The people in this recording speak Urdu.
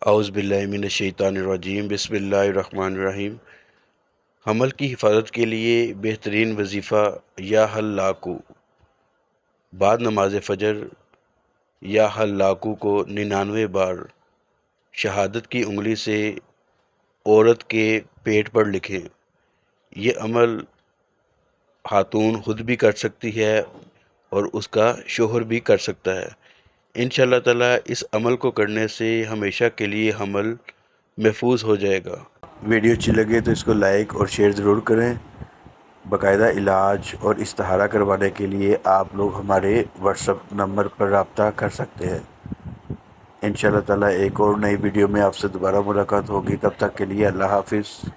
اعوذ باللہ من الشیطان الرجیم، بسم اللہ الرحمن الرحیم۔ حمل کی حفاظت کے لیے بہترین وظیفہ یا ہلاکو۔ بعد نماز فجر یا ہلاکو کو 99 بار شہادت کی انگلی سے عورت کے پیٹ پر لکھیں۔ یہ عمل خاتون خود بھی کر سکتی ہے اور اس کا شوہر بھی کر سکتا ہے۔ انشاءاللہ تعالیٰ اس عمل کو کرنے سے ہمیشہ کے لیے حمل محفوظ ہو جائے گا۔ ویڈیو اچھی لگے تو اس کو لائک اور شیئر ضرور کریں۔ باقاعدہ علاج اور استخارہ کروانے کے لیے آپ لوگ ہمارے واٹس ایپ نمبر پر رابطہ کر سکتے ہیں۔ انشاءاللہ تعالیٰ ایک اور نئی ویڈیو میں آپ سے دوبارہ ملاقات ہوگی، تب تک کے لیے اللہ حافظ۔